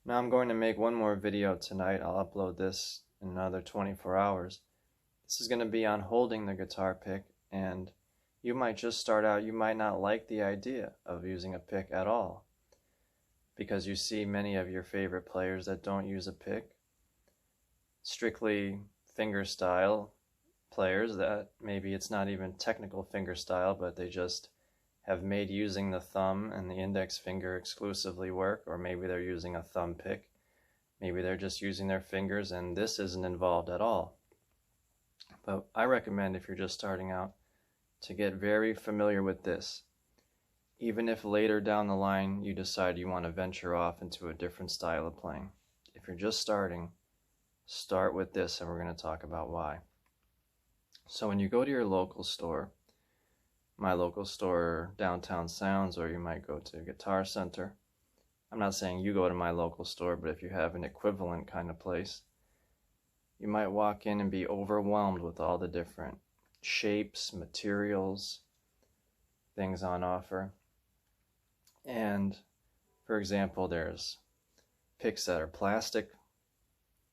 Now I'm going to make one more video tonight. I'll upload this in another 24 hours. This is going to be on holding the guitar pick, and you might just start out, you might not like the idea of using a pick at all because you see many of your favorite players that don't use a pick, strictly fingerstyle players that maybe it's not even technical fingerstyle, but they just have made using the thumb and the index finger exclusively work, or maybe they're using a thumb pick. Maybe they're just using their fingers and this isn't involved at all. But I recommend, if you're just starting out, to get very familiar with this. Even if later down the line you decide you want to venture off into a different style of playing. If you're just starting, start with this, and we're going to talk about why. So when you go to your local store, my local store, Downtown Sounds, or you might go to Guitar Center. I'm not saying you go to my local store, but if you have an equivalent kind of place, you might walk in and be overwhelmed with all the different shapes, materials, things on offer. And for example, there's picks that are plastic,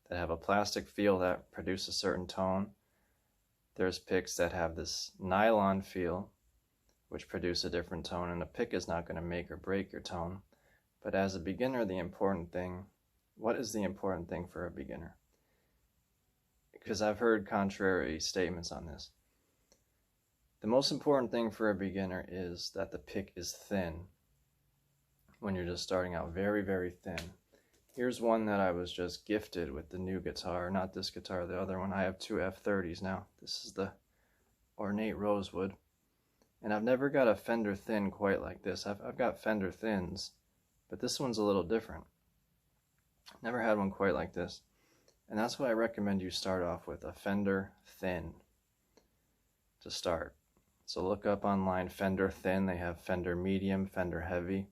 that have a plastic feel that produce a certain tone. There's picks that have this nylon feel, which produce a different tone, and a pick is not going to make or break your tone. But as a beginner, what is the important thing for a beginner? Because I've heard contrary statements on this. The most important thing for a beginner is that the pick is thin. When you're just starting out, very, very thin. Here's one that I was just gifted with the new guitar, not this guitar, the other one. I have two F30s now. This is the Ornate Rosewood. And I've never got a Fender Thin quite like this. I've got Fender Thins, but this one's a little different. Never had one quite like this. And that's why I recommend you start off with a Fender Thin to start. So look up online Fender Thin. They have Fender Medium, Fender Heavy.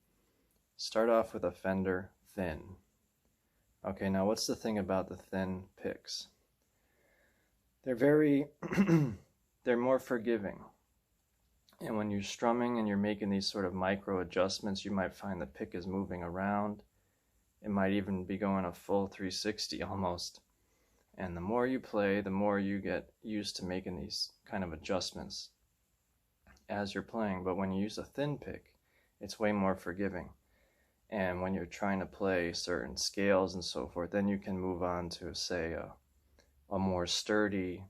Start off with a Fender Thin. Okay, now what's the thing about the thin picks? They're they're more forgiving. And when you're strumming and you're making these sort of micro adjustments, you might find the pick is moving around. It might even be going a full 360 almost. And the more you play, the more you get used to making these kind of adjustments as you're playing. But when you use a thin pick, it's way more forgiving. And when you're trying to play certain scales and so forth, then you can move on to, say, a more sturdy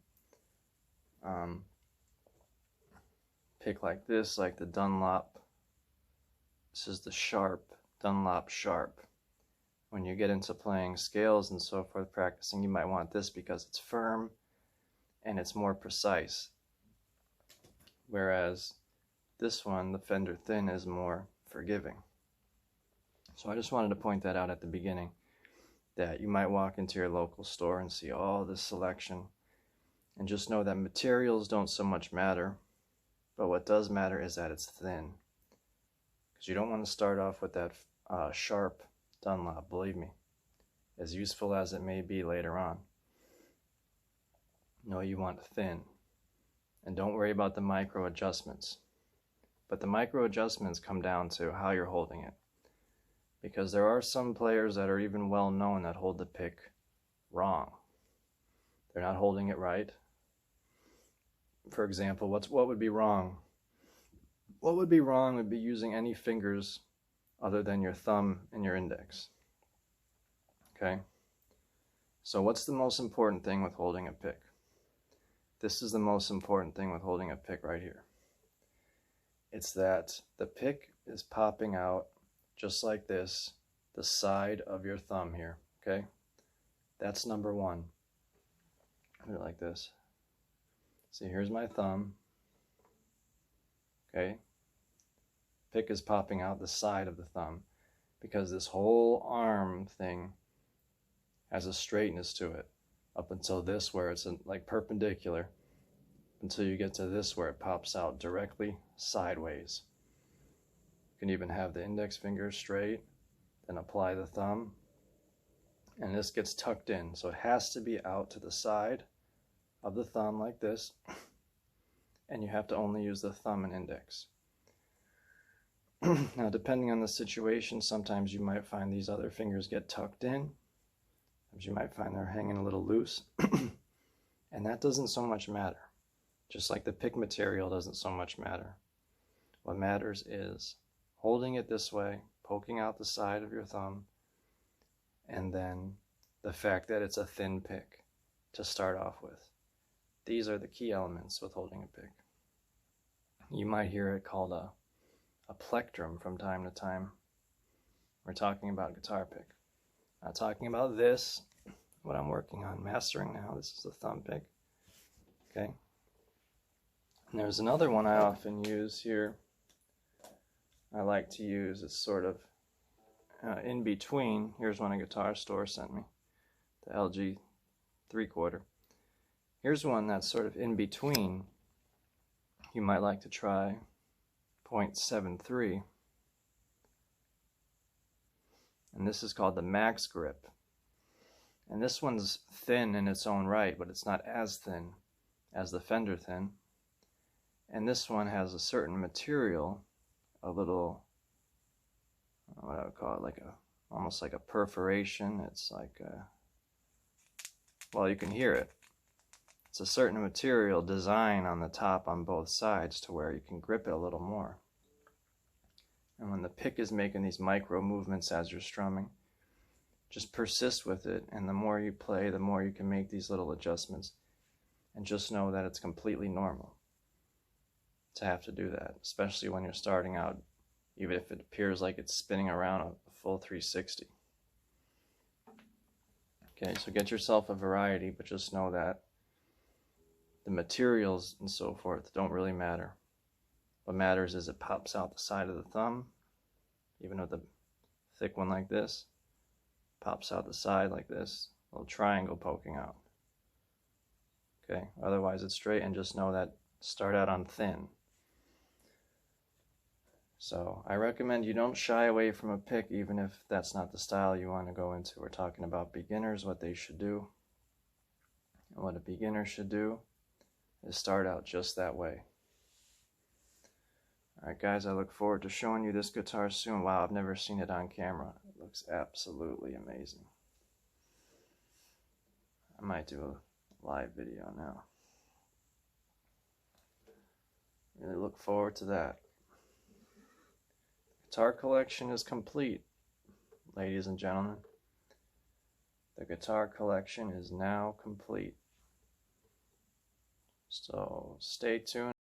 pick like this, like the Dunlop. This is the Sharp, Dunlop Sharp. When you get into playing scales and so forth, practicing, you might want this because it's firm and it's more precise. Whereas this one, the Fender Thin, is more forgiving. So I just wanted to point that out at the beginning, that you might walk into your local store and see all this selection, and just know that materials don't so much matter. But what does matter is that it's thin, because you don't want to start off with that Sharp Dunlop, believe me, as useful as it may be later on. No, you want thin, and don't worry about the micro adjustments. But the micro adjustments come down to how you're holding it, because there are some players that are even well known that hold the pick wrong. They're not holding it right. For example, what would be wrong? What would be wrong would be using any fingers other than your thumb and your index. Okay? So what's the most important thing with holding a pick? This is the most important thing with holding a pick right here. It's that the pick is popping out just like this, the side of your thumb here, okay? That's number one. Put it like this. See, here's my thumb, okay? Pick is popping out the side of the thumb because this whole arm thing has a straightness to it up until this where it's like perpendicular, until you get to this where it pops out directly sideways. You can even have the index finger straight, then apply the thumb, and this gets tucked in, so it has to be out to the side of the thumb like this, and you have to only use the thumb and index. Now, depending on the situation, sometimes you might find these other fingers get tucked in. Sometimes you might find they're hanging a little loose. And that doesn't so much matter. Just like the pick material doesn't so much matter. What matters is holding it this way, poking out the side of your thumb, and then the fact that it's a thin pick to start off with. These are the key elements with holding a pick. You might hear it called a plectrum from time to time. We're talking about guitar pick. Not talking about this, what I'm working on mastering now. This is the thumb pick. Okay. And there's another one I often use here. I like to use, it's sort of in between. Here's one a guitar store sent me, the LG 3/4. Here's one that's sort of in between. You might like to try 0.73. And this is called the Max Grip. And this one's thin in its own right, but it's not as thin as the Fender Thin. And this one has a certain material, a little, what I would call it, like almost like a perforation. It's like well, you can hear it. It's a certain material design on the top on both sides to where you can grip it a little more. And when the pick is making these micro movements as you're strumming, just persist with it, and the more you play, the more you can make these little adjustments. And just know that it's completely normal to have to do that, especially when you're starting out, even if it appears like it's spinning around a full 360. Okay, so get yourself a variety, but just know that the materials and so forth don't really matter. What matters is it pops out the side of the thumb, even with a thick one like this, pops out the side like this, little triangle poking out. Okay, otherwise it's straight, and just know that start out on thin. So I recommend you don't shy away from a pick, even if that's not the style you want to go into. We're talking about beginners, what they should do. And what a beginner should do is start out just that way. Alright guys, I look forward to showing you this guitar soon. Wow, I've never seen it on camera. It looks absolutely amazing. I might do a live video now. Really look forward to that. Guitar collection is complete, ladies and gentlemen. The guitar collection is now complete. So stay tuned.